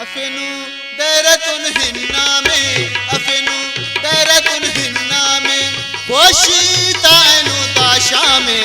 अफिनु दैरतुन हिन्ना में अफिनु दैरतुन हिन्ना में पोशीतानु दाशा में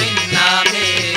हिन्ना में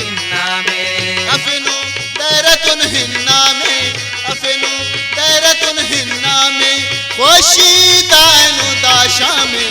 हिन्ना में अफिनु दैरतुन हिन्ना में अफिनु दैरतुन हिन्ना में पोशीतानु दाशा में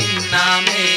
हिन्ना में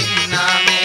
हिन्ना में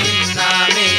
हिन्ना में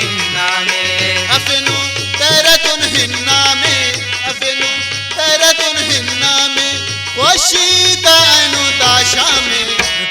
हिन्ना में अफिनु दैरतुन हिन्ना में अफिनु दैरतुन हिन्ना में पोशीतानु दाशा में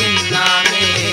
हिन्ना में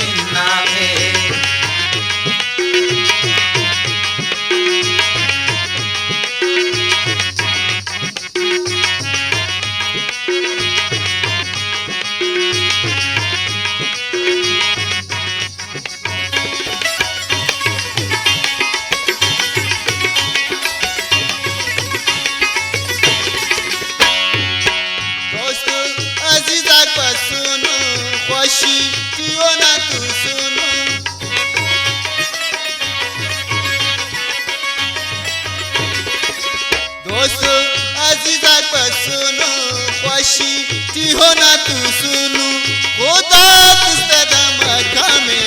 हिन्ना में दोस्तों अजीजा पर सुनो ख्वाशी ती हो ना तू सुनो खुदा तुस्ता मक्का में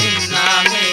हिन्ना में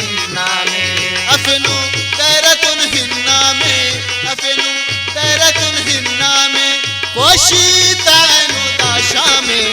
हिन्ना में अफिनु दैरतुन हिन्ना में अफिनु दैरतुन हिन्ना में पोशीतानु दाशा में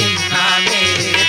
हिन्ना में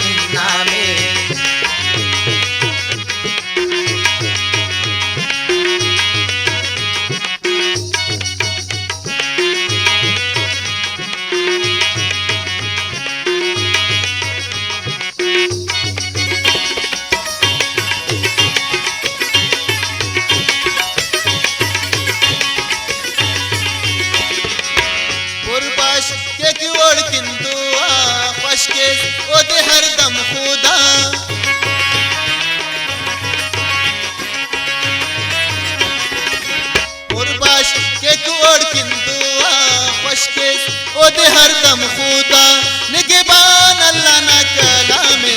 हिन्ना में के ओढ़ किंतु ख्वाश के ओदे हर दम खुदा उर्बाश के ओढ़ किंतु ख्वाश के ओदे हर दम खुदा निगबान अल्लाह ना कलामे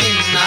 हिन्ना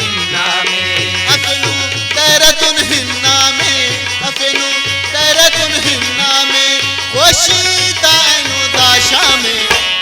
हिन्ना में अफिनु दैरतुन हिन्ना में अफिनु दैरतुन हिन्ना में पोशीतानु दाशा में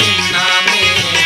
हिन्ना में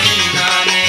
हिन्ना में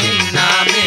हिन्ना में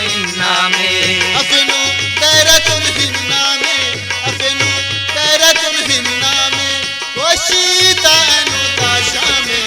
हिन्ना में अफिनु दैरतुन हिन्ना में अफिनु दैरतुन हिन्ना में पोशीतानु दाशा में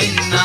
हिन्ना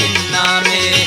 हिन्ना में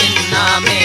हिन्ना में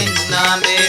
हिन्ना में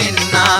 हिन्ना